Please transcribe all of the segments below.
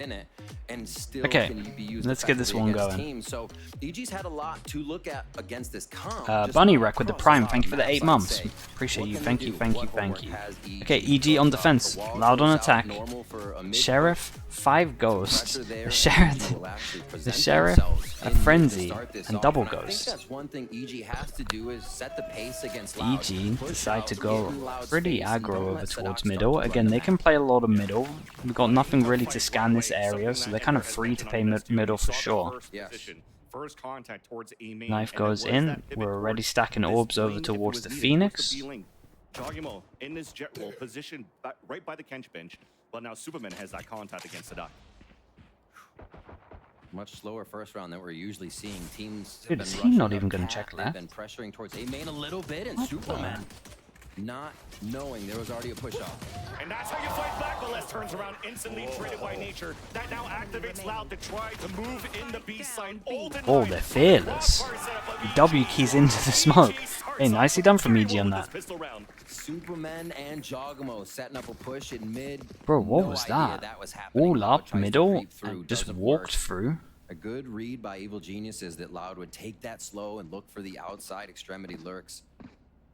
in it, and still Okay, can be used let's get this one going. teams. So EG's had a lot to look at against this comp. Bunny Wreck with the Prime, thank you for the 8 months. Appreciate you, thank you, thank you, thank you. Okay, EG on defense, Loud on attack, Sheriff, 5 Ghosts, the Sheriff, a Frenzy, and double Ghost. That's one thing EG has to do is set the pace against EG decide to go pretty aggro over towards middle. Again, they can play a lot of middle. We've got nothing really to scan this area, so they're kind of free to play middle for sure. Knife goes in. We're already stacking orbs over towards the Phoenix. Jogimo in this jet roll position right by the Kench bench, but now Superman has that contact against the duck. Much slower first round than we're usually seeing. Teams Dude, is he not even going to check left? They've been pressuring towards A main a little bit, and Superman not knowing there was already a push off. And that's how you fight back. Veles turns around, instantly traded by nature. That now activates Loud to try to move in the B side. Oh, they're fearless. W keys into the smoke. Hey, nicely done from EG on that. Superman and Jogamo setting up a push in mid. Bro, what was that? All up, middle, and just walked through. A good read by Evil Geniuses that Loud would take that slow and look for the outside extremity lurks.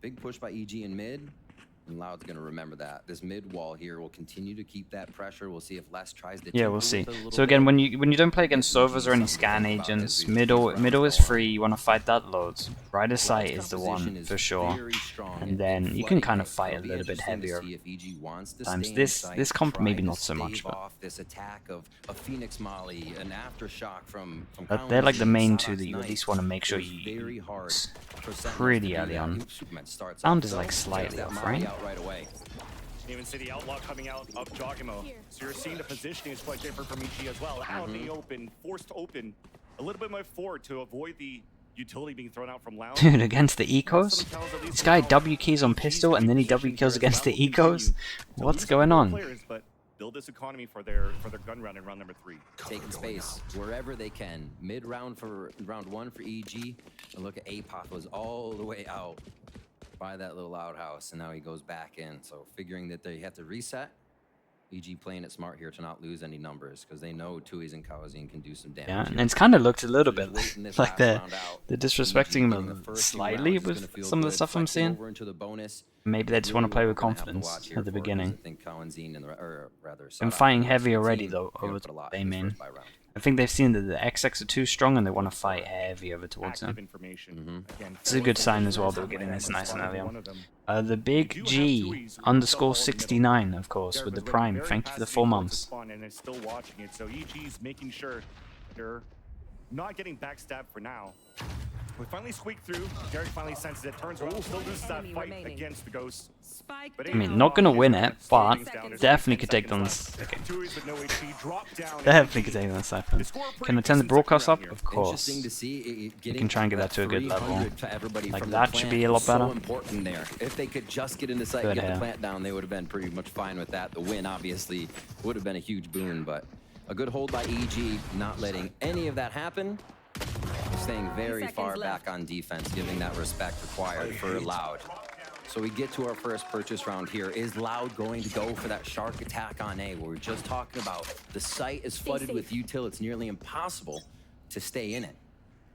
Big push by EG in mid, and Loud's going to remember that. This mid wall here will continue to keep that pressure. We'll see if Les tries to... Yeah, we'll see. So again, when you don't play against Sovas or any scan agents, middle is free. You want to fight that loads. Right of sight is the one for sure, and then you can kind of fight a little bit heavier times. This comp maybe not so much, but this attack of a Phoenix Molly, an aftershock from they're like the main two that you at least want to make sure you use pretty early on. Sound is like slightly off, right? Even see the outlaw coming out of Jogimo. So you're seeing the positioning is quite different from EG as well. Out in the open, forced open, a little bit more forward to avoid the utility being thrown out from Loud. Dude, against the ecos? This guy W keys on pistol and then he W kills against the ecos? What's going on? Build this economy for their gun round in round number 3. Taking space wherever they can. Mid round for round 1 for EG. And look at APOC was all the way out by that little outhouse, and now he goes back in. So figuring that they have to reset. EG playing it smart here to not lose any numbers because they know Tui's and Kawazine can do some damage. Yeah, and it's kind of looked a little bit like they're disrespecting him slightly with some of the stuff I'm seeing. Maybe they just want to play with confidence at the beginning. I'm fighting heavy already though over the A main. I think they've seen that the XX are too strong and they want to fight heavy over towards them. It's a good sign as well that we're getting this nice and early on. The big G _69, of course, with the Prime. Thank you for the 4 months. And they're still watching it, so EG's making sure they're not getting backstabbed for now. We finally squeaked through. Derek finally senses it. Turns around, still loses that fight against the Ghost. I mean, not gonna win it, but definitely could take down this. Okay. Definitely could take down the Cypher. Can I turn the broadcast up? Of course. You can try and get that to a good level. Like that should be a lot better. If they could just get into sight and get the plant down, they would have been pretty much fine with that. The win obviously would have been a huge boon, but a good hold by EG, not letting any of that happen. Staying very far back on defense, giving that respect required for Loud. So we get to our first purchase round here. Is Loud going to go for that shark attack on A? Where we're just talking about the site is flooded with util. It's nearly impossible to stay in it,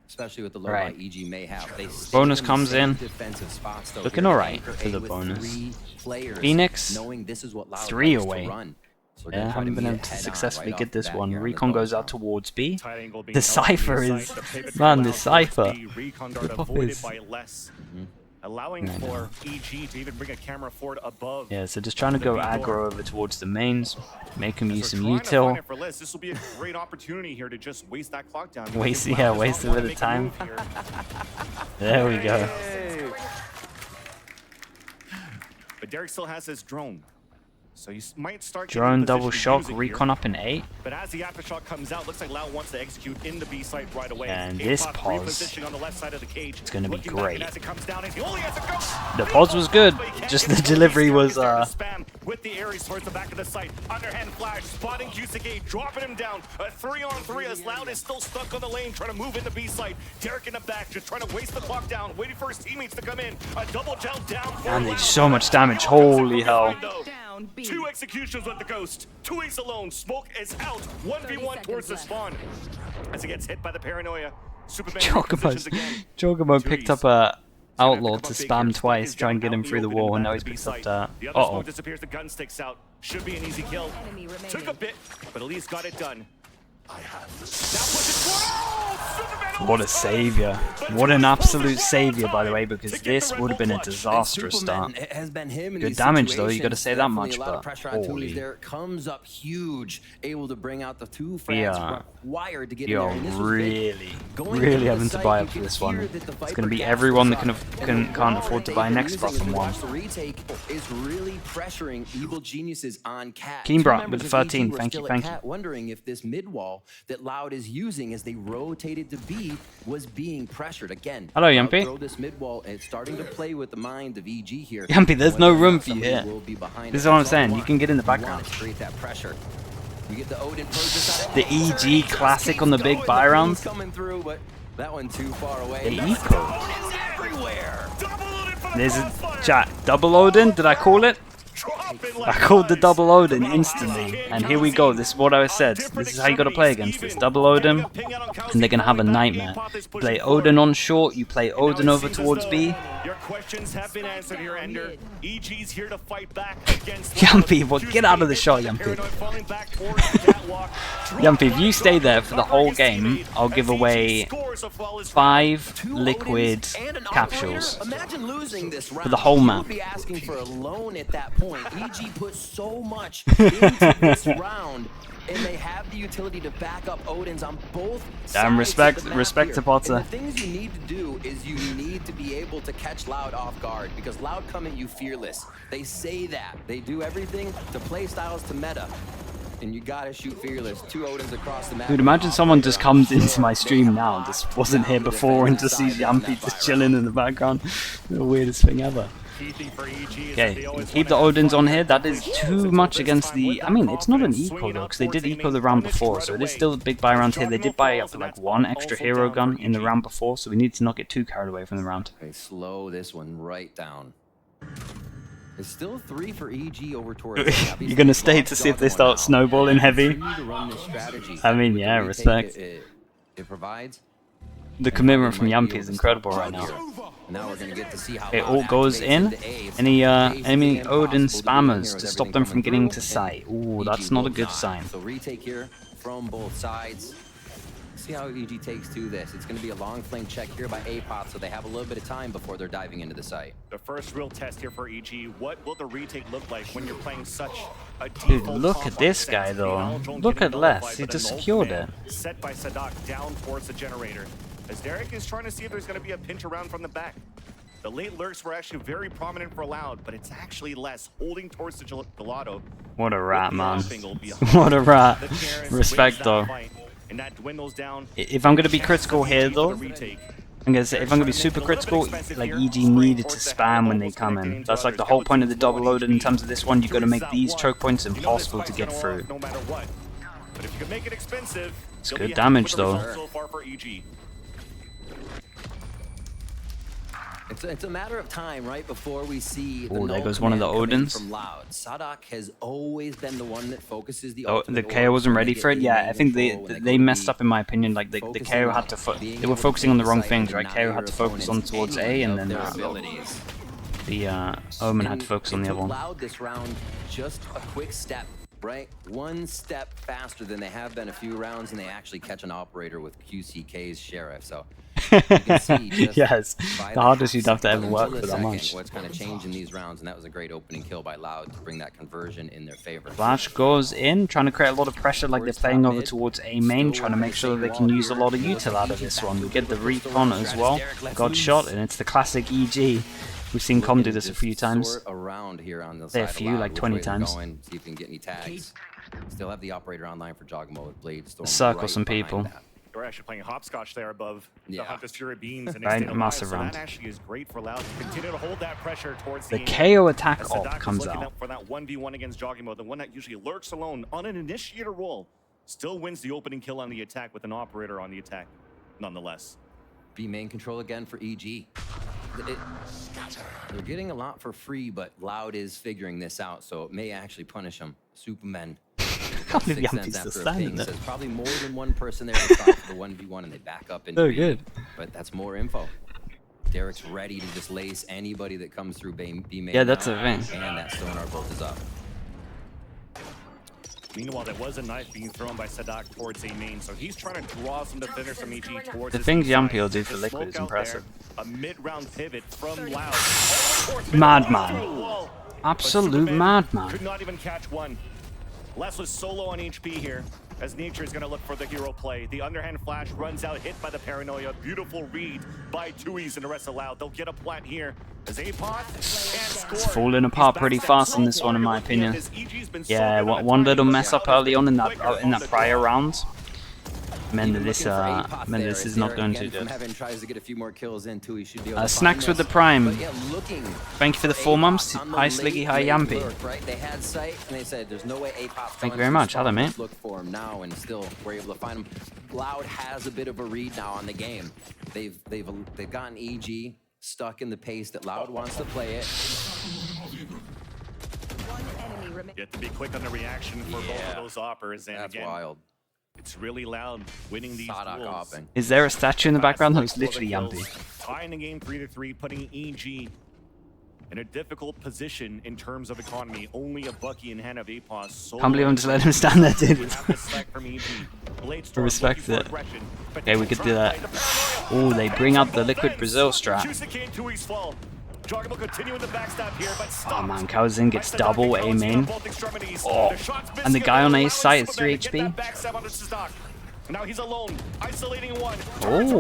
especially with the low light EG may have. They bonus comes in. Spots, though, looking alright for the bonus. Phoenix, 3 away. Yeah, haven't been able to successfully get this one. Recon goes out towards B. The Cypher is... Man, the Cypher. The pop is... Allowing for EG to even bring a camera forward above. Yeah, so just trying to go aggro over towards the mains, make him use some util. This will be a great opportunity here to just waste that clock down. Waste a bit of time. There we go. But Derek still has his drone. So you might start drone double shock, recon up in 8. But as the aftershock comes out, looks like Loud wants to execute in the B site right away. And this pause on the left side of the cage. It's going to be great. As it comes down, he only has to go. The pause was good, just the delivery was spam with the Ares towards the back of the site. Underhand flash, spotting Q6A, dropping him down. A 3-on-3 as Loud is still stuck on the lane, trying to move in the B site. Derek in the back, just trying to waste the clock down, waiting for his teammates to come in. A double jump down. And they do so much damage, holy hell. down. 2 executions with the Ghost. 2 ace alone. Smoke is out. 1v1 towards the spawn. As he gets hit by the paranoia. Superman Chocobo picked up a outlaw to spam twice, try and get him through the wall, and now he's picked up that. The other smoke disappears, the gun sticks out. Should be an easy kill. Took a bit, but at least got it done. What a savior. What an absolute savior, by the way, because this would have been a disastrous start. Good damage, though, you got to say that much, but holy. There comes up huge, able to bring out the 2 frags required to get in You're there. really having to buy up for this one. It's going to be everyone that can't afford to buy next bottom one. The retake is really pressuring Evil Geniuses on Cat. Keenbra with the 13, thank you. Wondering if this mid wall that Loud is using as they rotated to B was being pressured again. Hello, Yumpy. Throw this mid wall and starting to play with the mind of EG here. Yumpy, there's no room for you here. This is what I'm saying. You can get in the background. Create that pressure. We get the Odin the EG classic on the big buy rounds. Coming through, but that one too far away. The eco. There's a chat. Double Odin? Did I call it? I called the double Odin instantly, and here we go. This is what I said. This is how you got to play against this double Odin, and they're gonna have a nightmare. Play Odin on short, you play Odin over towards B. Your questions have been answered here, Ender. EG's here to fight back against Yumpy, well, get out of the shot, Yumpy. Yumpy, if you stay there for the whole game, I'll give away 5 liquid capsules for the whole map. EG put so much into this round, and they have the utility to back up Odins on both sides. Damn, respect to Potter. And the things you need to do is you need to be able to catch Loud off guard, because Loud come at you fearless. They say that. They do everything to play styles to meta. And you gotta shoot fearless. 2 Odins across the map. Dude, imagine someone just comes into my stream now, just wasn't here before, and just sees Yumpy just chilling in the background. The weirdest thing ever. Okay, keep the Odins on here. That is too much against the... I mean, it's not an eco though, because they did eco the round before, so it is still a big buy round here. They did buy up to like 1 extra hero gun in the round before, so we need to not get too carried away from the round. Okay, slow this one right down. It's still 3 for EG over towards... You're gonna stay to see if they start snowballing heavy? I mean, yeah, respect. It provides... The commitment from Yumpy is incredible right now. Now we're gonna get to see how it all goes in. Any Odin spammers to stop them from getting to site. Ooh, that's not a good sign. So retake here from both sides. See how EG takes to this. It's going to be a long flank check here by APOP, so they have a little bit of time before they're diving into the site. The first real test here for EG. What will the retake look like when you're playing such a Dude, look at this guy though. Look at Les. He just secured it. Set by Sadak down towards the generator. As Derek is trying to see if there's going to be a pinch around from the back. The late lurks were actually very prominent for Loud, but it's actually less holding towards the gelato. What a rat, man. What a rat. Respect though. And that dwindles down. If I'm going to be critical here though, I'm going to say if I'm going to be super critical, like EG needed to spam when they come in. That's like the whole point of the double loaded in terms of this one. You've got to make these choke points impossible to get through. No matter what. But if you can make it expensive, it's good damage though. So far for EG. It's a matter of time, right, before we see the there goes one of the Odins. From Loud. Sadak has always been the one that focuses the the KO wasn't ready for it. Yeah, I think they messed up in my opinion. Like the KO had to they were focusing on the wrong things, right? KO had to focus on towards A, and then the Omen had to focus on the other one. Loud this round, just a quick step, right? One step faster than they have been a few rounds, and they actually catch an operator with QCK's Sheriff. So. Yes, the hardest you'd have to ever work for that much. What's kind of changed in these rounds, and that was a great opening kill by Loud to bring that conversion in their favor. Flash goes in, trying to create a lot of pressure, like they're playing over towards A main, trying to make sure that they can use a lot of util out of this one. We get the recon as well, got shot, and it's the classic EG. We've seen Com do this a few times. Say a few, like 20 times. See if we can get any tags. Still have the operator online for Jogamo with Blade Storm. Circle some people. We're actually playing hopscotch there above the Hunter's Fury beams. And right, massive round. So that actually is great for Loud to continue to hold that pressure towards the KO attack ult comes out. For that 1v1 against Jogamo, the one that usually lurks alone on an initiator roll, still wins the opening kill on the attack with an operator on the attack, nonetheless. B main control again for EG. They're getting a lot for free, but Loud is figuring this out, so it may actually punish them. Supermen. I can't believe Yampy's still standing there. There's probably more than one person there to stop for the 1v1, and they back up into So good. But that's more info. Derek's ready to just lace anybody that comes through B main. Yeah, that's the thing. And that sonar bolt is up. Meanwhile, there was a knife being thrown by Sadak towards A main, so he's trying to draw some defenders from EG towards The his things side. Yampy will do for The Liquid is smoke out impressive. there, a mid-round pivot from Loud. Madman. Absolute madman. Could not even catch one. Les was solo on HP here, as Nature is going to look for the hero play. The underhand flash runs out, hit by the paranoia. Beautiful read by Tui's and the rest of Loud. They'll get a plant here. As Apoth can't score. It's falling apart pretty fast on this one, in my opinion. Yeah, one little mess up early on in that prior round meant that this is not going too good. Snacks with the Prime. Thank you for the 4 months. Hi Sliggy, hi Yampy. They had sight and they said there's no way Apoth's Thank you very much. Hello, mate. Look for him now and still we're able to find him. Loud has a bit of a read now on the game. They've gotten EG stuck in the pace that Loud wants to play it. You have to be quick on the reaction for both of those oppers, and That's again, wild. it's really Loud winning these duels. Is there a statue in the background? That was literally Yampy. Tying the game 3-3, putting EG in a difficult position in terms of economy. Only a Bucky in hand of Apoth. Can't believe I'm just letting him stand there, dude. I respect it. Okay, we could do that. Oh, they bring up the Liquid Brazil strat. Oh man, Kalzin gets double A main. Oh, and the guy on A's site is 3 HP. Now he's alone, isolating one. Oh.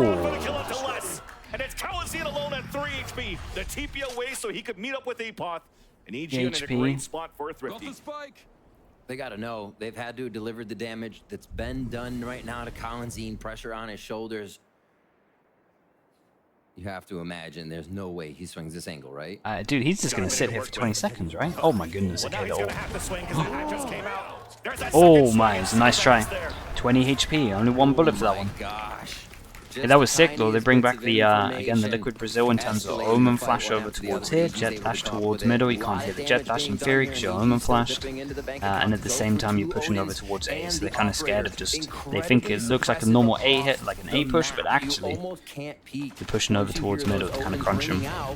And it's Kalzin alone at 3 HP. The TP away so he could meet up with Apoth. And EG in a great spot for a Thrifty. They gotta know they've had to have delivered the damage that's been done right now to Kalzin. Pressure on his shoulders. You have to imagine there's no way he swings this angle, right? Dude, he's just gonna sit here for 20 seconds, right? Oh my goodness, okay, oh my, it's a nice try. 20 HP, only 1 bullet for that one. Yeah, that was sick though. They bring back the again the Liquid Brazil in terms of Omen flash over towards here, jet flash towards middle. You can't hit the jet flash in theory because you're Omen flashed, and at the same time you're pushing over towards A. So they're kind of scared of just. They think it looks like a normal A hit, like an A push, but actually you're pushing over towards middle to kind of crunch them. Oh,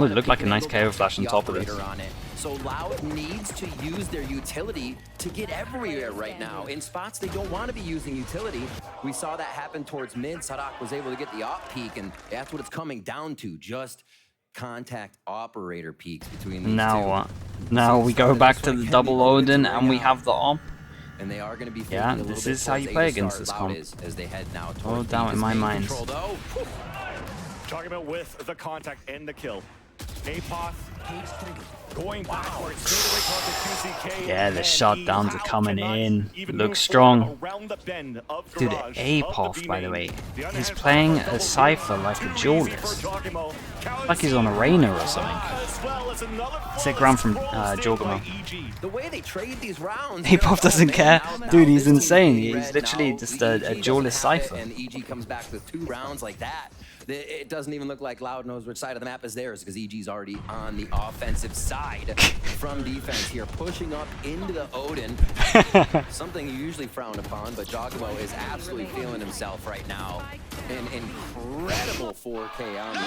it looked like a nice KO flash on top of this. So Loud needs to use their utility to get everywhere right now. In spots they don't want to be using utility. We saw that happen towards mid. Sadak was able to get the op peak, and that's what it's coming down to. Just contact operator peaks between these now two. what? Now we go back to the double Odin, and we have the op. And they are going to be this is how you play against this comp. As they head now Oh, down in my mind. Talking about with the contact and the kill. Apoth going backwards. Yeah, the shutdowns are coming in. Looks strong. Dude, Apoth, by the way, he's playing a Cypher like a duelist. Like he's on a Reina or something. Sick round from Jorgamo. The way they trade these rounds. Apoth doesn't care. Dude, he's insane. He's literally just a duelist Cypher. And EG comes back with 2 rounds like that. It doesn't even look like Loud knows which side of the map is theirs because EG's already on the offensive side from defense here, pushing up into the Odin. Something you usually frown upon, but Jogamo is absolutely feeling himself right now. An incredible 4K on the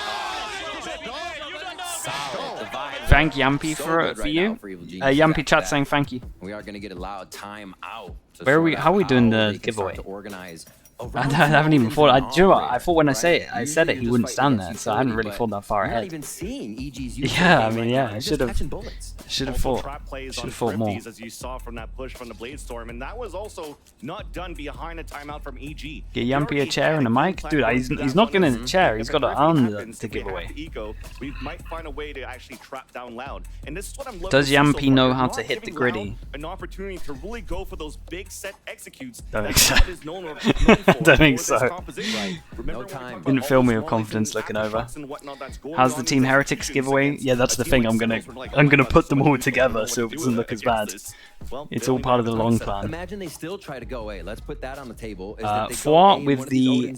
solid. Thank Yampy for you. Yampy chat saying thank you. We are going to get a Loud time out. Where are we? How are we doing the giveaway? I haven't even thought. Do you know what? I thought when I said it, he wouldn't stand there, so I hadn't really thought that far ahead. Yeah, I mean, yeah, I should have thought more. As you saw from that push from the Bladestorm, and that was also not done behind a timeout from EG. Get Yampy a chair and a mic, dude. He's not getting a chair. He's got an arm to give away. We might find a way to actually trap down Loud, and this is what I'm looking. Does Yampy know how to hit the gritty? An opportunity to really go for those big set executes. Don't think so. Don't think so. Didn't fill me with confidence looking over. How's the Team Heretics giveaway? Yeah, that's the thing. I'm gonna put them all together so it doesn't look as bad. Well, It's all part of the long plan. Imagine they still try to go A. Let's put that on the table. Four with the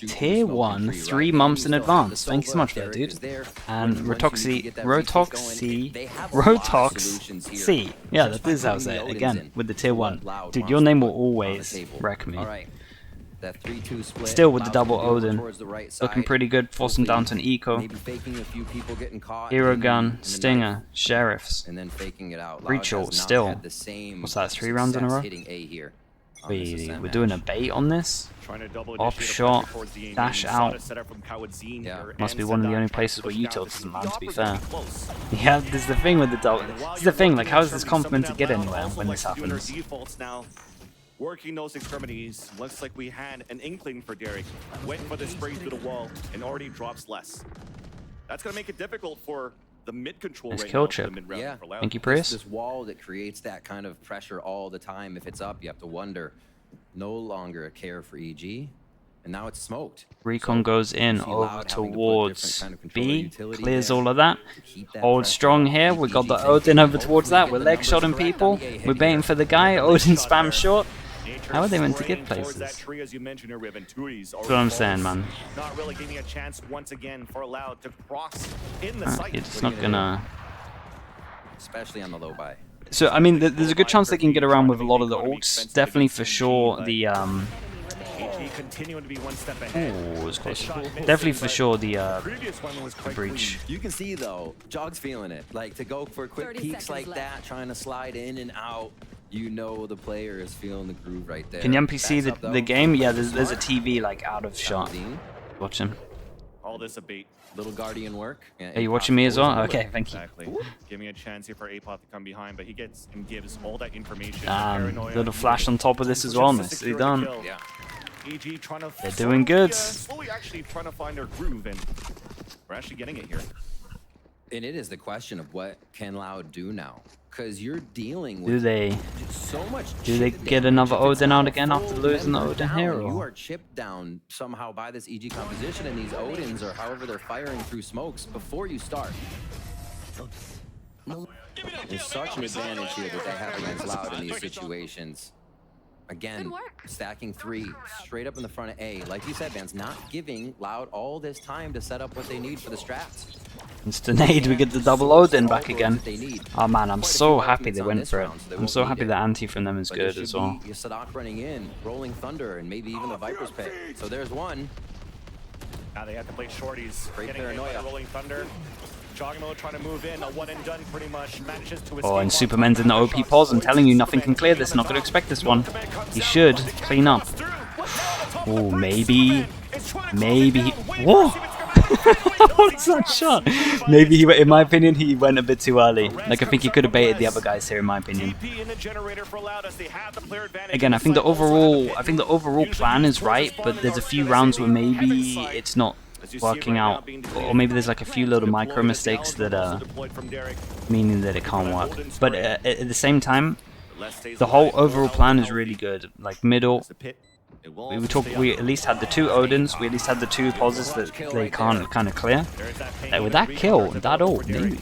tier 1 tree, 3 right? months in And you still have advance. the Thank you so Sova, much for that, Derek dude. is there. And Once you get that research going, they have a lot of Rotox solutions here. C. Yeah, Just that is by how I putting say the it Odins again in. with the tier What 1. Loud Dude, wants your to name will put on the always table. wreck me. All right. That 3-2 split. Still with the Loud's double gonna do it Odin. towards the right Looking side. pretty good, forcing down to an eco. Maybe faking a few people getting caught. Hero in gun, the Stinger, knife, Sheriffs. and then faking it out. Loud Breach has ult not still. had the same What's that, 3 rounds in a success row? hitting A here on this Ascent We're doing a match. bait on this. Trying to double Off initiate a shot, pressure towards the aim. dash You saw out. the setup from Kawadзine Yeah. here, Must and be one of the Sadat only trying to places where push down Util to doesn't see land, the to be offers fair. are close. Yeah, this is the thing with the double. And while This is you're the thing, like working how on is this something compliment to that get Loud anywhere also when likes this to do in her happens? defaults now. Working those extremities, looks like we had an inkling for Derek. Went for the spray through the wall and already drops less. That's going to make it difficult for the mid control Nice right kill now. chip. For the mid-round Yeah. for Loud. Thank you, This, Prius. this wall that creates that kind of pressure all the time. If it's up, you have to wonder. No longer a care for EG, and now it's smoked. Recon goes in see over Loud having to put towards different kind of controller B, utility clears there all of that. to keep that Hold pressure strong up. here, we got EG the thinking, Odin over towards hopefully that, get we're the leg numbers shotting correct people, on the A hit we're baiting here. for the guy, Odin spam short. Nature How are they meant to get spraying towards places? that tree, as you mentioned, her Riven. Turi's That's what I'm saying, already man. not really giving a chance once again for Loud to cross in the sight. It's not gonna... Especially on the low buy. So, I mean, there's a good chance they can get around with a lot of the ults. Definitely for sure the... EG continuing to be one step ahead. Ooh, it was close. This shot missing, Definitely for but sure the previous one was quite breach. You can see though, Jog's feeling it. Like to go for quick 30 peeks like seconds that, left. trying to slide in and out. You know the player is feeling the groove right there. Can Yumpy see Backs up, the though. game? Yeah, there's a TV like out of shot. Kawadзine, Watch him. all this a bait. little guardian work. Yeah, Are you Apoth watching me as goes well? in with Okay, it. thank you. Exactly. Giving a chance here for Apoth to come behind, but he gets and gives all that information. Little flash on top of this as well. Nicely done. Yeah. EG trying to They're doing good. slowly actually trying to find their groove, and we're actually getting it here. And it is the question of what can Loud do now, because you're dealing Do with they so much. do they chip get damage. another If it's Odin not out a again after full losing the member Odin down, hero? You are chipped down somehow by this EG composition and these Odins, or however they're firing through smokes before you start. There's such an advantage here that they have against Loud in these situations. Again, Good work. stacking 3 straight up in the front of A. Like you said, Vance, not giving Loud all this time to set up what they need for the strats. Instant aid, we get the double Odin back again. They need. Oh man, I'm Quite a so few happy they arguments on went this for it. round, so they I'm won't so need happy it. the anti from them is But there good should as well. be Sadak running in, Rolling Thunder, and maybe even the Viper's Pit. So there's one. Now they have to play shorties. Great Getting hit by paranoia. the Rolling Thunder. Jogamo trying to move in, a one and done pretty much. Manages to escape. Oh, and on Superman's in the OP shot. pause. I'm telling you, nothing Superman can clear this. clean Not on going to the expect this top. one. Superman comes He down. should The clean up. through. What's now on the top Oh, of the maybe. Superman is trying to close Maybe. it He, down. Waiting whoa! to see what's gonna happen. What's that shot? Maybe he, in my opinion, he went a bit too early. Like I think he could have baited the other guys here, in my opinion. TP in the generator for Loud as they have the player advantage. Again, I think the overall plan is right, but there's a few rounds where maybe it's not working out, or maybe there's like a few little micro mistakes that are meaning that it can't work. But at the same time, the whole overall plan is really good. Like middle, we at least had the 2 Odins, we at least had the 2 pauses that they can't kind of clear. With that kill, that ult, maybe.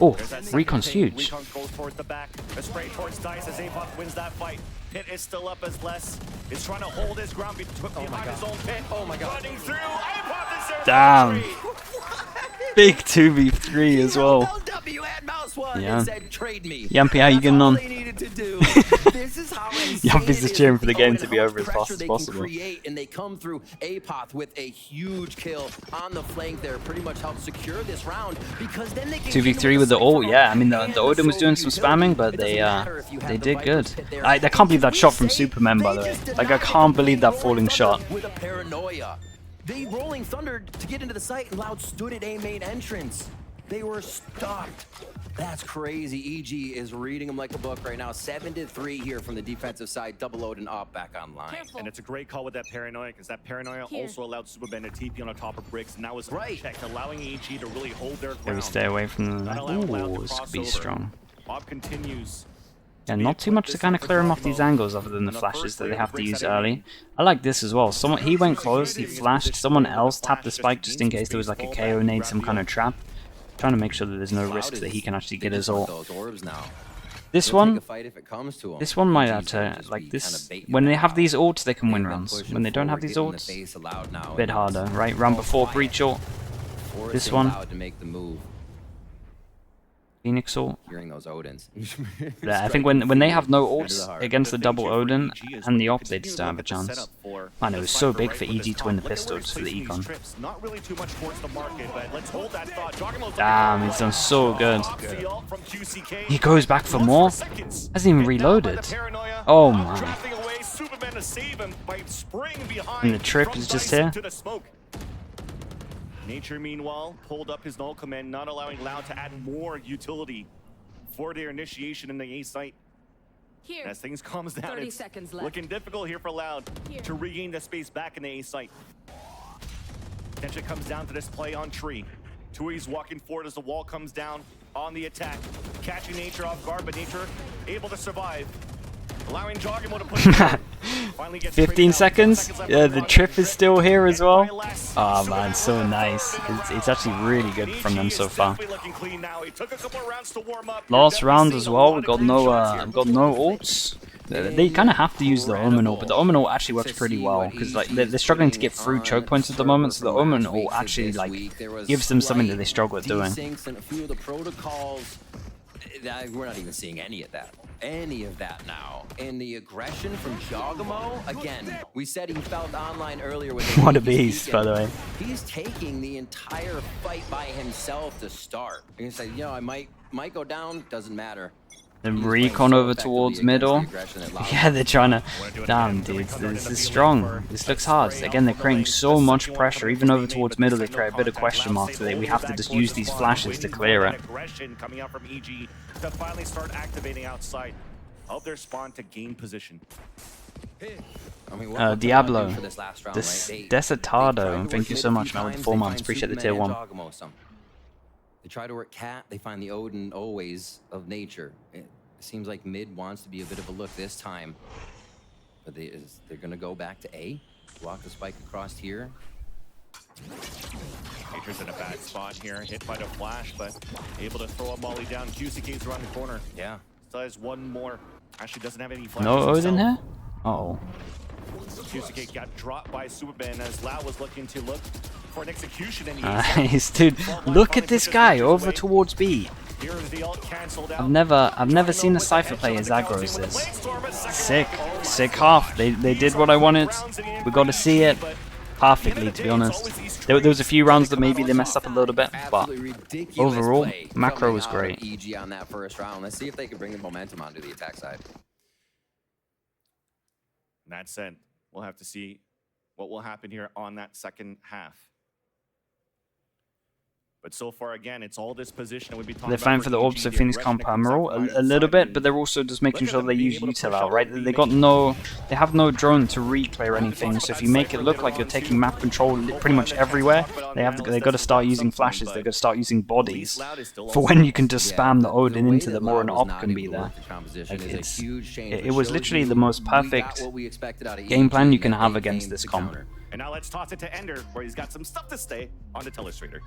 Oh, Recon's huge. Recon goes towards the back. A spray towards Dice as Apoth wins that fight. Pit is still up as Les is trying to hold his ground behind his own pit. Oh my God. Running through. Apoth is there. Damn. Big 2v3 as well. LW had mouse one Yeah. and said, trade me. Yumpy, how you That's getting all on? they needed to do. This is how insane Yumpy's it just is cheering with for the the game Odin, to be how over much as fast pressure as they possible. can create, and they come through Apoth with a huge kill on the flank there. Pretty much helped secure this round because then they can 2v3 with the ult, yeah. I mean, the Odin was doing some spamming, but they did good. I can't believe that shot from Superman, by the way. Like, I can't believe that falling shot. With a paranoia. They Rolling Thunder to get into the site, and Loud stood at A main entrance. They were stopped. That's crazy. EG is reading them like a book right now. 7-3 here from the defensive side. Double Odin up, back online. Careful. And it's a great call with that paranoia, because that paranoia Here. also allowed Superman to TP on the top of bricks, and that was Right. unchecked, allowing EG to really hold their ground. Maybe stay away from Not the... allowing Loud to Ooh, this cross could be over. strong. Bob continues. Yeah, not too much to kind of clear him off these angles other than the flashes that they have to use early. I like this as well. He went close, he flashed, someone else tapped the spike just in case there was like a KO nade, some kind of trap. trying to make sure that there's no risk that he can actually get his ult. This He'll take one, a fight if it comes to him. this one might have EG's to, gonna just like be this, kinda baiting when them they have out. these ults, they can win They've been rounds. pushing When they don't have forward, these getting the ults, face allowed now, a bit and harder, right? Round before breach ult, forcing this one. Loud to make the move. Phoenix ult. Hearing those Odins. Yeah, I think when they have no Into the ults heart. against the double Odin EG is and when the you op, they continue just to don't have look a at the chance. setup for Man, it the was so Cypher big right for with EG this to win the comp. Look at where pistols he's for the placing these econ. trips. Not really too much towards the market, but let's hold that thought. Joggemo's Damn, he's done so good. the ult from QCK. He goes back for Lost more. seconds. Hasn't even Hit down by reloaded. the paranoia. Oh my. Drafting away, Superman to save him by spraying behind. And the trip from is just Dyson here. to the smoke. Nature, meanwhile, pulled up his null command, not allowing Loud to add more utility for their initiation in the A site. Here. As things calms down, 30 it's seconds left. looking difficult here for Loud to regain the space back in the A site. Attention comes down to this play on Tree. Tui's walking forward as the wall comes down on the attack. Catching Nature off guard, but Nature able to survive. Allowing Joggimo to push it. Finally gets 15 out. seconds. Left Yeah, on the clock. trip is still here as well. By less. Oh man, so nice. It's actually really good from them so far. Definitely looking clean now. It took a couple of rounds to warm up. Last You're round definitely as seeing a well. lot We of got clean no shots here. ults. They kind of have to use the Omen ult, but the Omen ult actually works pretty well because like they're struggling to get through choke points at the moment. So the Omen ult actually like gives them something that they struggle at doing. Desyncs and a few of the protocols. We're not even seeing any of that now. And the aggression from Joggimo, again, we said he felt online earlier with What a beast, by the way. He's taking the entire fight by himself to start. You can say, you know, I might go down, doesn't matter. The He's playing recon so over effectively towards against middle. the aggression that Loud Yeah, they're trying to. Damn, dudes, this is strong. This looks hard. Again, they're creating so much pressure, even over towards middle. They create a bit of question marks today. We have to just use these flashes to clear it. Aggression coming out from EG to finally start activating outside of their spawn to gain position. I mean, what Diablo, for this last round, this right? Desertado, tried to and thank work you mid so a much, few man, with the times, 4 they months. find Appreciate the Superman tier and 1. Joggimo some. They try to work Cat, they find the Odin always of nature. It seems like mid wants to be a bit of a look this time. But they're going to go back to A, walk the spike across here. Nature's in a bad spot here, hit by the flash, but able to throw a molly down. QCK's around the corner. Yeah. Still has one more. Actually doesn't have any flashes No Odin himself. here? Uh-oh. QCK got dropped by Superman as Lau was looking to look for an execution in the Nice, dude. Look at this guy over towards B. Here is the ult canceled out. I've never seen a Cypher play as aggro as this. Sick half. They did what I wanted. We got to see it perfectly, to be honest. There was a few rounds that maybe they messed up a little bit, but overall, macro was great. EG on that first round. Let's see if they can bring the momentum onto the attack side. That said, we'll have to see what will happen here on that second half. But so far, again, it's all this position we've been talking They're about. fighting for the orbs, so Phoenix can't Admiral a little bit, but they're also just making sure they use util out, right? They have no drone to replay or anything, so if you make it look like you're taking map control pretty much everywhere, they got to start using flashes, they got to start using bodies for when you can just spam the Odin into them or an op can be there. Like it was literally the most perfect game plan you can have against this comp. And now let's toss it to Ender, where he's got some stuff to say on the Telestrator.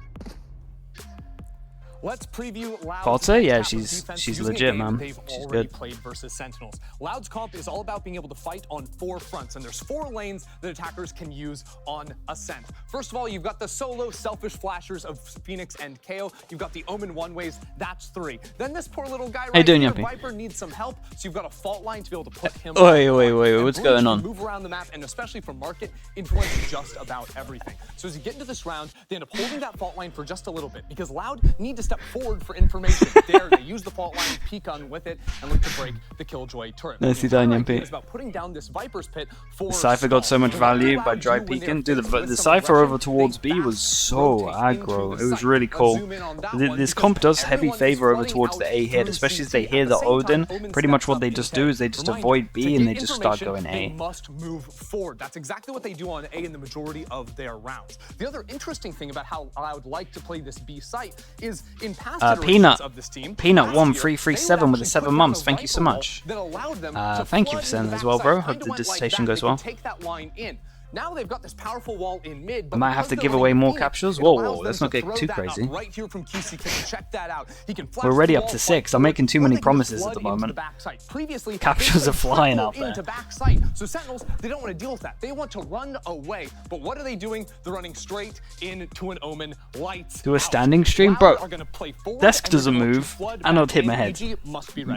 Let's preview Loud's Potter? Yeah, defense she's using a legit, game man. they've She's already good. played versus Sentinels. Loud's comp is all about being able to fight on 4 fronts, and there's 4 lanes that attackers can use on Ascent. First of all, you've got the solo selfish flashers of Phoenix and KO. You've got the Omen one-ways, that's 3. Then this poor little guy right doing, here, Yuppie? Viper, needs some help, so you've got a fault line to be able to put him Wait, and what's Breach going can on? move around the map, and especially for Market, influence just about everything. So as you get into this round, they end up holding that fault line for just a little bit, because Loud need to step forward for information. There, they use the fault line, peek on with it, and look to break the Killjoy turret. Nicely done, Yuppie. It's about putting down this Viper's pit for Cypher got so much value by dry peeking. Dude, the Cypher over towards B was so aggro. It was really cool. This comp does heavy favor over towards the A hit, especially as they hear the Odin. Pretty much what they just do is they just avoid B and they just start going A. They must move forward. That's exactly what they do on A in the majority of their rounds. The other interesting thing about how I would like to play this B site is in past iterations of this team. Peanut last 1337 with the year, 7 they would months. actually Thank you so put down a much. Viper ult that allowed them to Thank you flood for sending into as well, the bro. backside. Hope the Kinda went like dissertation that. goes They well. could take that line in. Now they've got this powerful wall in mid, but I might have to give away more capsules. Whoa, whoa, let's not get too crazy. Right here from QC, check that out. He can We're already up to 6. I'm making too many promises at the moment. Previously, capsules are flying out there. Into backside. So Sentinels, they don't want to deal with that. They want to run away. But what are they doing? They're running straight into an Omen. Lights do a standing stream, bro. Desk doesn't move, and I'll hit my head.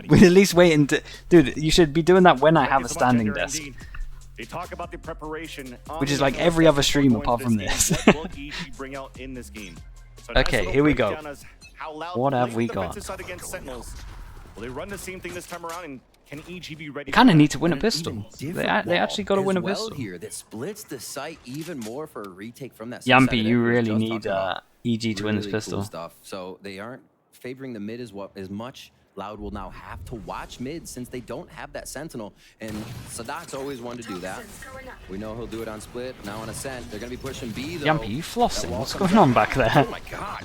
We'd at least wait until, dude. You should be doing that when I have a standing desk. They talk about the preparation, which is like every other stream apart from this. Okay, here we go. What have we got? Well, they run the same thing this time around, and can EG be ready? Kind of need to win a pistol. They actually got to win a pistol. Here that splits the site even more for a retake from that. Yampy, you really need EG to win this pistol. Cool stuff. So they aren't favoring the mid as much. Loud will now have to watch mid since they don't have that Sentinel, and Sadak's always wanted to do that. We know he'll do it on split. Now on Ascent, they're going to be pushing B though. Yampy, you flossing? What's going on back there? Oh my god!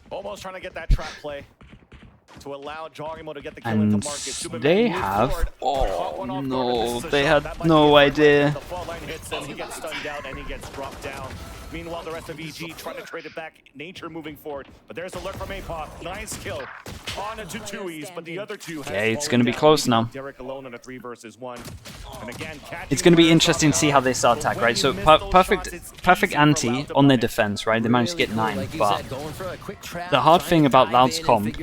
Almost trying to get that trap play to allow Jogimo to get the kill into market. They have. Oh no, they had no idea. The fall line hits him, he gets stunned out, and he gets dropped down. Meanwhile, the rest of EG trying to trade it back. Nature moving forward, but there's a lurk from Apoth. Nice kill on into 2Es, but the other two. Okay, it's going to be close now. Derek alone on a 3 versus 1. And again, it's going to be interesting to see how they start attack, right? So perfect anti on their defense, right? They managed to get 9, but the hard thing about Loud's comp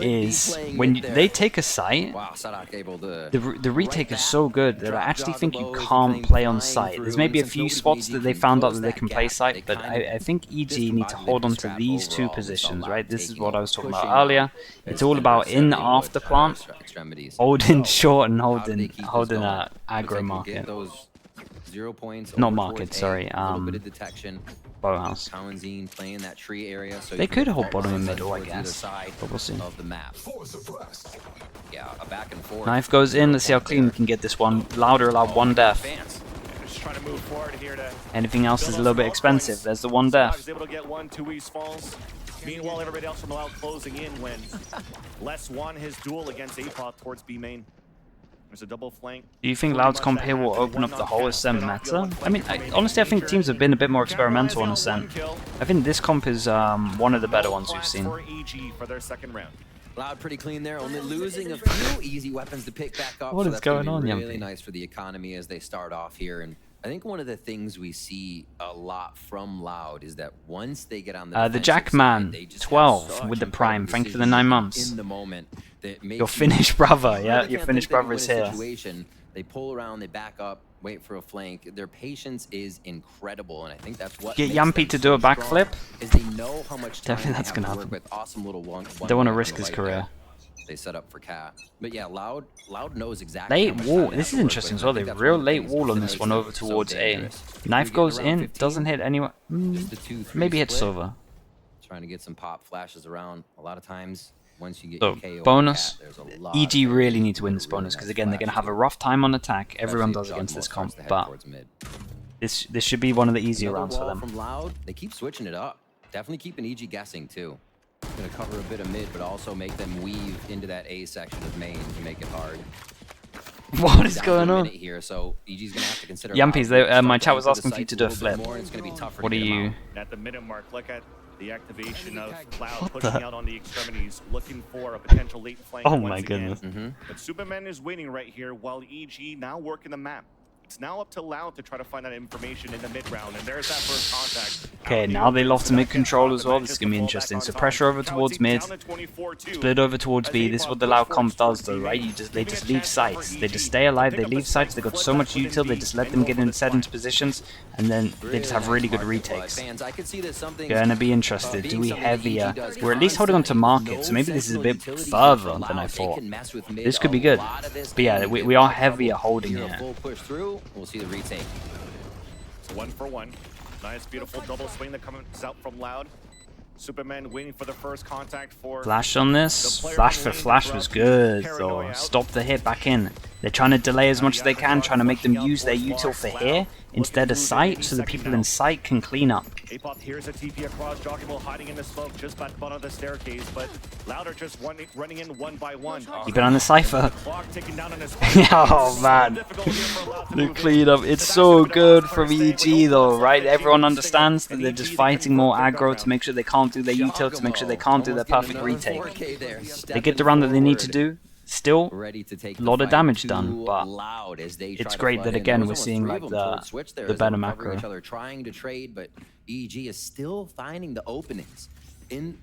is when they take a site, the retake is so good that I actually think you can't play on site. There's maybe a few spots that they found out that they can play site, but I think EG need to hold on to these 2 positions, right? This is what I was talking about earlier. It's all about in after plant, holding short and holding aggro market. Not market, sorry. Bowhouse. They could hold bottom and middle, I guess, but we'll see. Knife goes in. Let's see how clean we can get this one. Louder allowed 1 death. Trying to move forward here to anything else is a little bit expensive. There's the 1 death. Able to get 1, 2Es falls. Meanwhile, everybody else from Loud closing in when Les won his duel against Apoth towards B main. There's a double flank. Do you think Loud's comp here will open up the whole Ascent meta? I mean, honestly, I think teams have been a bit more experimental on Ascent. I think this comp is one of the better ones we've seen. Loud pretty clean there, only losing a few easy weapons to pick back up. What is going on, Yampy? Really nice for the economy as they start off here, and I think one of the things we see a lot from Loud is that once they get on the Jackman 12 with the prime. Thank you for the 9 months. In the moment, your Finnish brother, yeah, your Finnish brother is here. They pull around, they back up, wait for a flank. Their patience is incredible, and I think that's what get Yampy to do a backflip. Is they know how much time definitely that's gonna happen. With awesome little one don't want to risk his career. They set up for Cat, but yeah, Loud knows exactly. Late wall. This is interesting as well. They real late wall on this one over towards A. Knife goes in, doesn't hit anyone. Maybe hits Silver. Trying to get some pop flashes around. A lot of times, once you get KO bonus. Cat, EG really need to win this bonus because again they're gonna have a rough time on attack. Everyone does against this comp, but this should be one of the easier rounds for them. From Loud, they keep switching it up. Definitely keeping EG guessing too. Going to cover a bit of mid, but also make them weave into that A section of main to make it hard. What is going on here? So EG's going to have to consider. Yampies, my chat was asking for you to do a flip. What are you? At the minute mark, look at the activation of Cloud pushing out on the extremities, looking for a potential late flank. Oh my goodness! But Superman is waiting right here while EG now working the map. It's now up to Loud to try to find that information in the mid round, and there's that first contact. Okay, now they lost to mid control as well. This is gonna be interesting. So pressure over towards mid, split over towards B. This is what the Loud comp does, though, right? They just leave sites. They just stay alive. They leave sites. They got so much util. They just let them get set into positions, and then they just have really good retakes. Gonna be interested. Do we heavier? We're at least holding on to market, so maybe this is a bit further than I thought. This could be good. But yeah, we are heavier holding here. We'll see the retake. It's 1 for 1. Nice, beautiful double swing that comes out from Loud. Superman waiting for the first contact for... Flash on this. Flash for flash was good, though. Stop the hit back in. They're trying to delay as much as they can, trying to make them use their util for here instead of sight, so the people in sight can clean up. Apop here's a TP across, Jockable hiding in the smoke just by the bottom of the staircase, but Louder just running in one by one. Keep it on the Cypher. Oh man, the cleanup. It's so good from EG though, right? Everyone understands that they're just fighting more aggro to make sure they can't do their util, to make sure they can't do their perfect retake. They get the run that they need to do. Still, a lot of damage done, but it's great that again we're seeing like the better macro. Trying to trade, but EG is still finding the openings in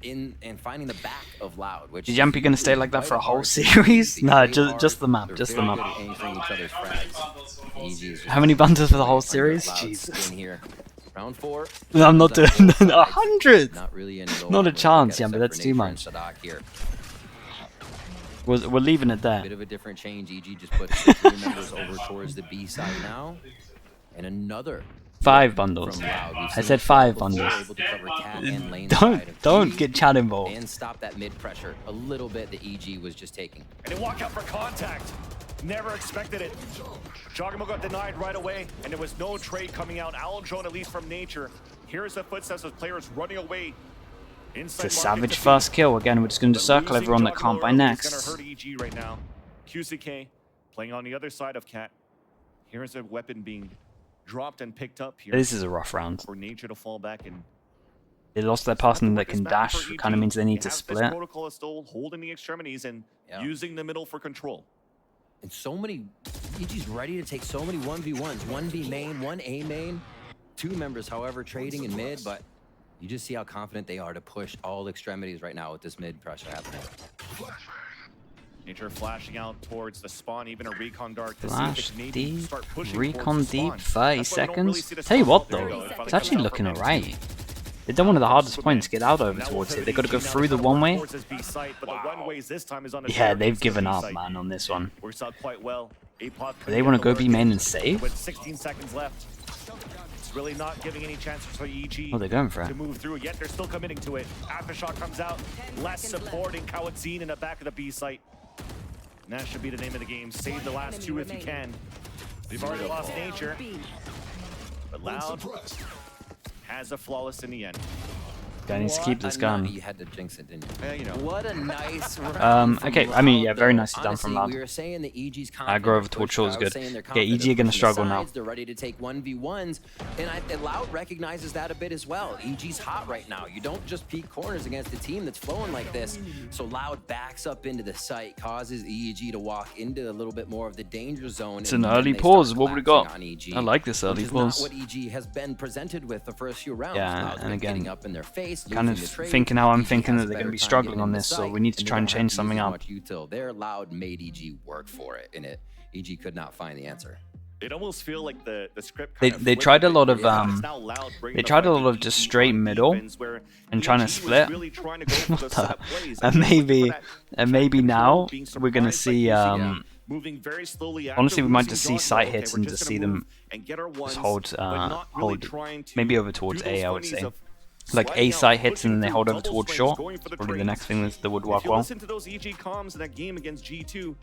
finding the back of Loud. Which is Yampy gonna stay like that for a whole series? Nah, just the map, just the map. How many bundles for the whole series? Jesus. Round 4. No, I'm not doing 100. Not a chance, Yampy. That's too much. We're leaving it there. Bit of a different change. EG just put 3 members over towards the B side now, and another 5 bundles. I said 5 bundles. Don't get Chad involved. And stop that mid pressure a little bit that EG was just taking. And they walk out for contact. Never expected it. Jogamo got denied right away, and there was no trade coming out. Owl drone, at least from nature. Here's the footsteps of players running away. It's a savage first kill. Again, we're just going to circle everyone that can't buy next. Hurt EG right now. QCK playing on the other side of Cat. Here's a weapon being dropped and picked up here. This is a rough round. For nature to fall back and they lost their person that can dash. Kind of means they need to split. Protocol is still holding the extremities and using the middle for control. And so many, EG's ready to take so many 1v1s. 1B main, 1A main. 2 members, however, trading in mid, but you just see how confident they are to push all extremities right now with this mid pressure happening. Nature flashing out towards the spawn, even a recon dart to Flash see if deep, start pushing recon deep, 30 That's seconds. Tell you what though, it's actually looking alright. They've done one of the hardest points to get out over towards it. They've got to go through the one way. Yeah, they've given up, man, on this one. Do they want to go B main and save? With 16 seconds left. It's really not giving any chances for EG they're going for it. to move through, yet they're still committing to it. Aftershock comes out, less supporting Kawadzin in the back of the B site. And that should be the name of the game. Save the last 2 if you can. We've already lost nature. But Loud has a flawless in the end. Guy needs to keep this gun. You had to jinx it, didn't you? Yeah, you know. What a nice round. Okay, I mean, yeah, very nicely done from Loud. We were saying that EG's Aggro over towards short is good. Okay, EG are going to struggle now. They're ready to take 1v1s, and Loud recognizes that a bit as well. EG's hot right now. You don't just peek corners against a team that's flowing like this. So Loud backs up into the site, causes EG to walk into a little bit more of the danger zone. It's an early pause. What we got? I like this early pause. What EG has been presented with the first few rounds. Yeah, and again, up in their face, kind of thinking how I'm thinking that they're going to be struggling on this, so we need to try and change something up. Their Loud made EG work for it, and EG could not find the answer. It almost feel like the script. They tried a lot of just straight middle and trying to split. and maybe now we're gonna see. Honestly, we might just see sight hits and just see them just hold maybe over towards A. I would say. Like A side hits and then they hold over towards short. Probably the next thing that would work well. Listen to those EG comms in that game against G2.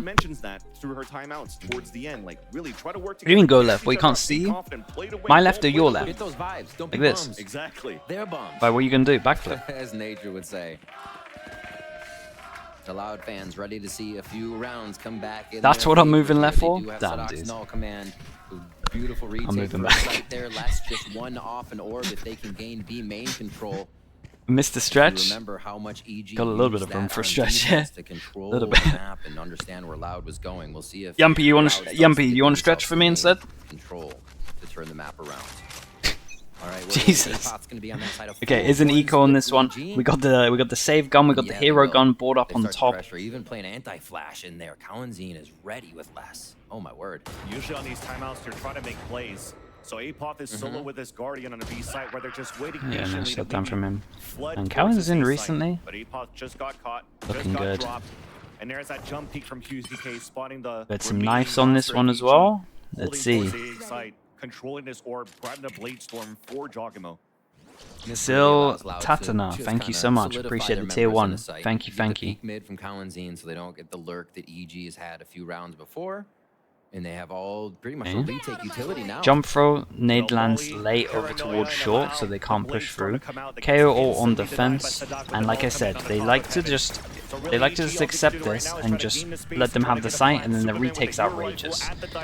Mentions that through her timeouts towards the end. Like really try to work together. What do you mean go left? Well, you can't see you? My left or your left? Get those vibes. Don't like this. Bums. Exactly. They're bombs. Right, what are you gonna do? Backflip? As Nature would say. The Loud fans ready to see a few rounds come back. That's what I'm moving left for? Damn, dude. Beautiful retake. I'm moving back. Right there, last just one off an orb if they can gain B main control. Missed the stretch. Remember how much EG got a little bit of room for a stretch, yeah. To control a little bit. The map and understand where Loud was going. We'll see if Yumpy, you want to stretch for me instead? Control to turn the map around. All right, Jesus. Okay, is an eco on this one. We got the save gun, we got the hero gun board up on top. Pressure. Even playing anti-flash in there. Kawadzin is ready with less. Oh my word. Usually on these timeouts, they're trying to make plays. So Apop is solo with this Guardian on a B site where they're just waiting patiently. Yeah, no shut down from him. And Kawadzin in recently. But Apop just got caught. Looking good. Dropped. And there's that jump peek from QCK spotting the. Got some knives on this one as well. Let's see. Controlling this orb, grabbing a blade storm for Jogamo. Sil Tatana, thank you so much. Appreciate the tier 1. Thank you, thank you. Mid from Collinzine, so they don't get the lurk that EG has had a few rounds before. And they have all pretty much a retake utility now. Jump throw, nade lands late over towards short, so they can't push through. KO all on defense, and like I said, they like to just accept this and just let them have the site, and then the retake's outrageous.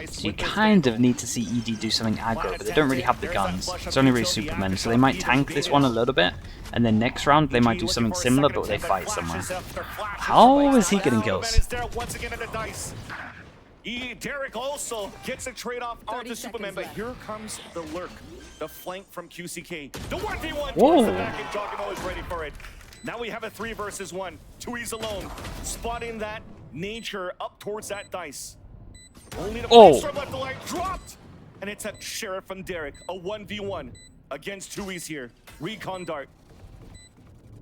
So you kind of need to see EG do something aggro, but they don't really have the guns. It's only really Supermen, so they might tank this one a little bit, and then next round they might do something similar, but they fight somewhere. How is he getting kills? Derek also gets a trade off onto Superman, but here comes the lurk, the flank from QCK. The 1v1 towards the back, and Giacomo is ready for it. Now we have a 3 versus 1. 2E's alone, spotting that nature up towards that dice. Only the place from left the line dropped, and it's a Sheriff from Derek, a 1v1 against 2E's here. Recon dart.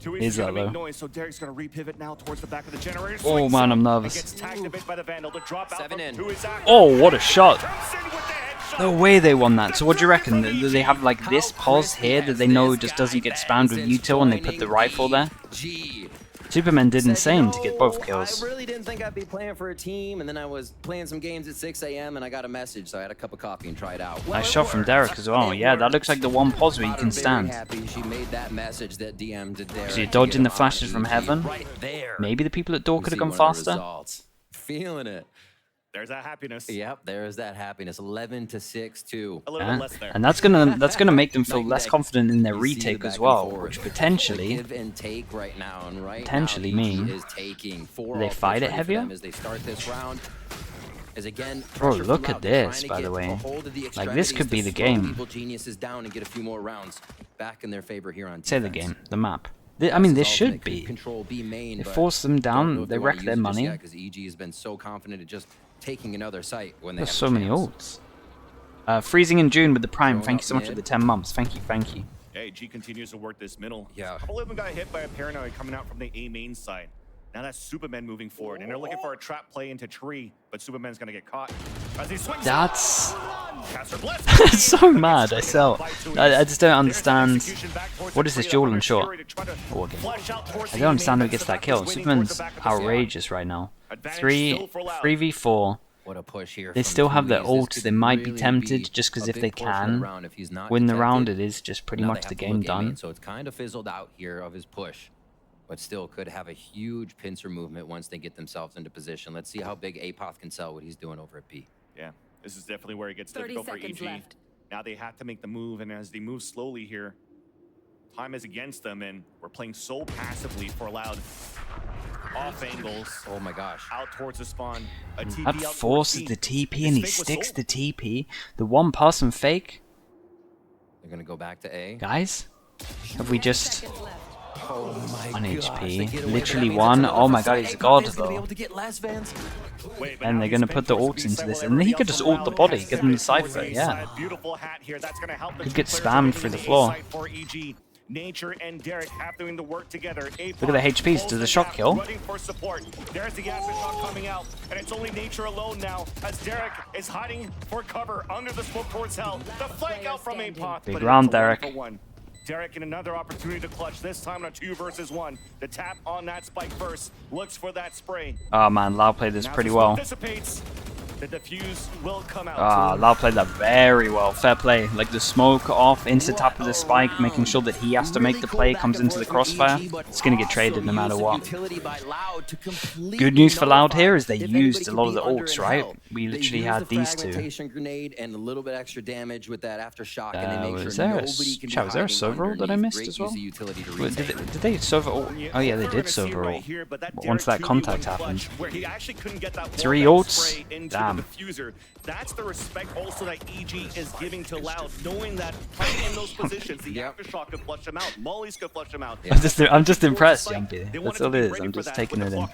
2E's gonna make noise, so Derek's gonna repivot now towards the back of the generator. Oh man, I'm nervous. Gets tagged a bit by the Vandal. The drop out from 2E's. Oh, what a shot! No way they won that. So what do you reckon? Do they have like this pause here that they know just doesn't get spammed with util when they put the rifle there? Superman did insane to get both kills. I really didn't think I'd be playing for a team, and then I was playing some games at 6 AM and I got a message, so I had a cup of coffee and tried out. Nice shot from Derek as well. Yeah, that looks like the one pause where you can stand. She made that message that DM to Derek. So you're dodging the flashes from heaven. Maybe the people at door could have gone faster. Feeling it. There's that happiness. Yep, there's that happiness. 11-6 too. A little bit less there. And that's gonna make them feel less confident in their retake as well, which potentially give and take right now, and right potentially now, mean is taking 4 they fight it heavier. As they start this round. As again, bro, look at this, by the way. Like this could be the game. Geniuses down and get a few more rounds back in their favor here on defense. Say the game, the map. I mean, this should be. They force them down, they wreck their money. Because EG has been so confident at just taking another site when they There's have so many ults. Freezing in June with the Prime. Thank you so much for the 10 months. Thank you, thank you. Hey, G continues to work this middle. Yeah. A couple of them got hit by a Paranoid coming out from the A main side. Now that's Superman moving forward, and they're looking for a trap play into tree, but Superman's gonna get caught. As he swings That's so mad. I just don't understand. What is this duel in short? Oh, okay. I don't understand who gets that kill. Superman's outrageous right now. 3v4. What a push here. They still have their ults. They might be tempted just because if they can win the round, it is just pretty much the game done. So it's kind of fizzled out here of his push, but still could have a huge pincer movement once they get themselves into position. Let's see how big Apoth can sell what he's doing over at B. Yeah, this is definitely where it gets difficult for EG. Left. Now they have to make the move, and as they move slowly here, time is against them, and we're playing so passively for Loud. Off angles. Oh my gosh. Out towards the spawn. A TP that forces the TP, and he sticks the TP. The one pass and fake. They're gonna go back to A. Guys, have we just... Oh my 1 HP. Literally 1. Oh my god, he's a god though. And they're gonna put the ults into this, and then he could just ult the body, give them the cypher, yeah. Could get spammed through the floor. Nature and Derek have doing the work together. Look at the HPs. Does the shot kill? Running for support. There's the acid shot coming out, and it's only Nature alone now as Derek is hiding for cover under the smoke towards hell. The flank out from Apoth. Big round, Derek. Derek in another opportunity to clutch, this time on a 2 versus 1. The tap on that spike first. Looks for that spray. Oh man, Lau played this pretty well. Dissipates. The defuse will come out. Lau played that very well. Fair play. Like the smoke off into tap of the spike, making sure that he has to make the play, comes into the crossfire. It's going to get traded no matter what. Good news for Loud here is they used a lot of the ults, right? We literally had these two. And a little bit extra damage with that aftershock. Was there a Sova ult that I missed as well? Did they Sova ult? Oh yeah, they did Sova ult. Once that contact happened. 3 ults? Damn. That's the respect also that EG is giving to Loud, knowing that playing in those positions, the aftershock could flush them out, mollies could flush them out. I'm just impressed, Jumpy. That's all it is. I'm just taking it in.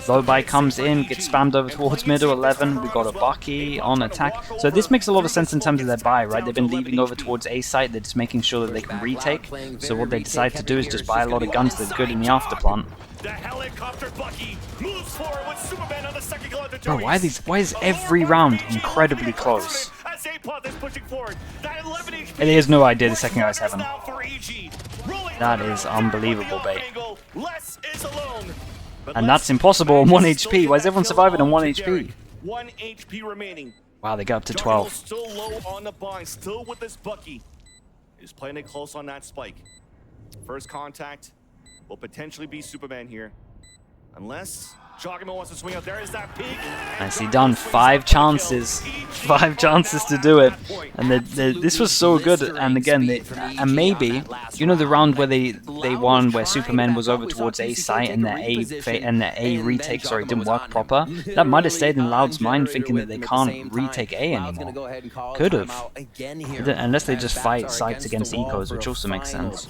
Low comes in, gets spammed over towards middle 11. We got a Bucky on attack. So this makes a lot of sense in terms of their buy, right? They've been leaving over towards A site. They're just making sure that they can retake. So what they decide to do is just buy a lot of guns that are good in the afterplant. The helicopter Bucky moves forward with Superman on the second kill. Bro, why is every round incredibly close? Panthers pushing forward. That 11 HP. And he has no idea the second guy's heaven. Now for EG. That is unbelievable bait. Les is alone. And that's impossible on 1 HP. Why is everyone surviving on 1 HP? 1 HP remaining. Wow, they got up to 12. Still low on the bind, still with this Bucky. He's playing it close on that spike. First contact will potentially be Superman here. Unless Joggerman wants to swing out. There is that peak. Nicely done. 5 chances. 5 chances to do it. And this was so good. And again, and maybe, you know the round where they won, where Superman was over towards A site and their A retake, sorry, didn't work proper? That might have stayed in Loud's mind, thinking that they can't retake A anymore. Could have. Unless they just fight sites against ecos, which also makes sense.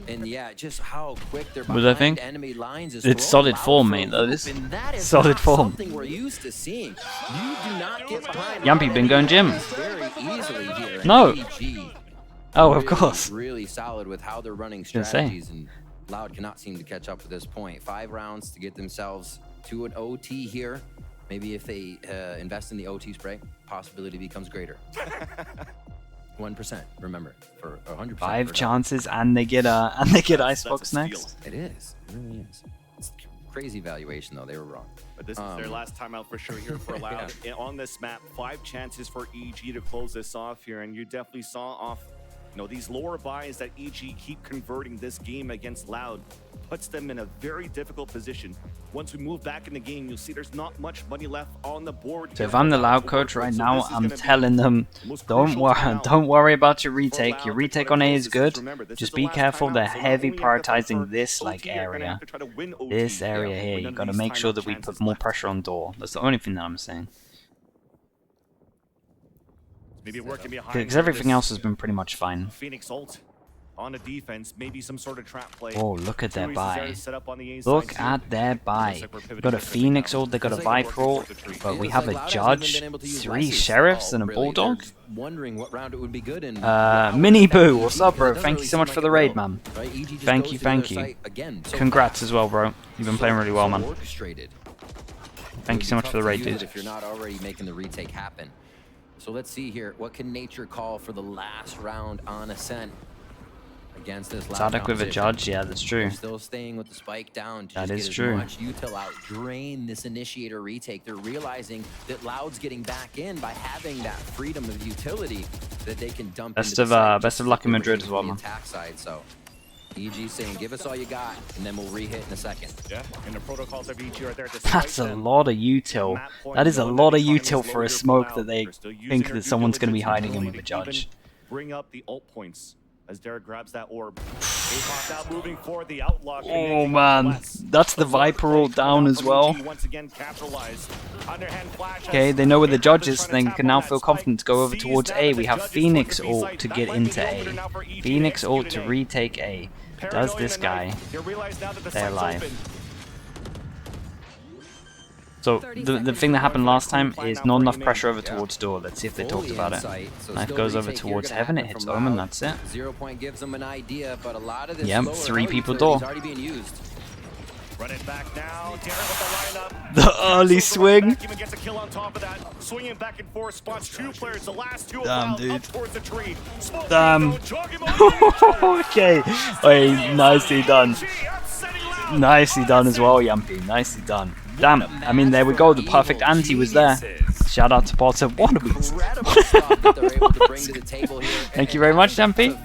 And yeah, just how quick they're What do I think? enemy lines is It's solid form, mate. That is solid form. We're used to seeing. You do not get behind Yampy been going gym. very easily here. No. EG Oh, of course. Really solid with how they're running strategies, and Loud cannot seem to catch up at this point. 5 rounds to get themselves to an OT here. Maybe if they invest in the OT spray, possibility becomes greater. 1%, remember, for 100%. 5 chances, and they get Icebox next. It is. It really is. It's crazy valuation, though. They were wrong. But this is their last time out for sure here for Loud. On this map, 5 chances for EG to close this off here, and you definitely saw off, these lower buys that EG keep converting this game against Loud. Puts them in a very difficult position. Once we move back in the game, you'll see there's not much money left on the board. So if I'm the Loud coach right now, I'm telling them, don't worry about your retake. Your retake on A is good. Just be careful. They're heavy prioritizing this area. This area here. You got to make sure that we put more pressure on door. That's the only thing that I'm saying. Because everything else has been pretty much fine. Phoenix ult on a defense, maybe some sort of trap play. Oh, look at their buy. Look at their buy. They've got a Phoenix ult, they've got a Viper ult, but we have a Judge, 3 Sheriffs, and a Bulldog. Mini Boo, what's up, bro? Thank you so much for the raid, man. Thank you. Congrats as well, bro. You've been playing really well, man. Thank you so much for the raid, dude. If you're not already making the retake happen. So let's see here. What can nature call for the last round on Ascent against this Loud Sadek with a Judge, yeah, that's true. They're still staying with the spike down to that is get true. As much util out, drain this initiator retake. They're realizing that Loud's getting back in by having that freedom of utility that they can dump best into of luck in Madrid as well, man. Attack side, so EG saying, give us all you got, and then we'll re-hit in a second. Yeah, and the protocols of EG are there to That's a lot of util. That is a lot of util for a smoke that they think that someone's going to be hiding in with a Judge. Bring up the ult points as Derek grabs that orb. Out moving forward, the Outlaw. Oh man, that's the Viper ult down as well. Okay, they know where the Judge is, so they can now feel confident to go over towards A. We have Phoenix ult to get into A. Phoenix ult to retake A. Does this guy? They're alive. So the thing that happened last time is not enough pressure over towards door. Let's see if they talked about it. Knife goes over towards heaven, it hits Omen, that's it. 0 point gives them an idea, but a lot of this 3 people door. Run it back now. Derek with the lineup. The early swing. Gets a kill on top of that. Swinging back and forth, spots 2 players. The last 2 damn, dude. up towards the tree. Damn. Okay. Wait, nicely done. Nicely done as well, Yampy. Nicely done. Damn. I mean, there we go. The perfect anti was there. Shout out to Potter. What are we? Thank you very much, Yampy.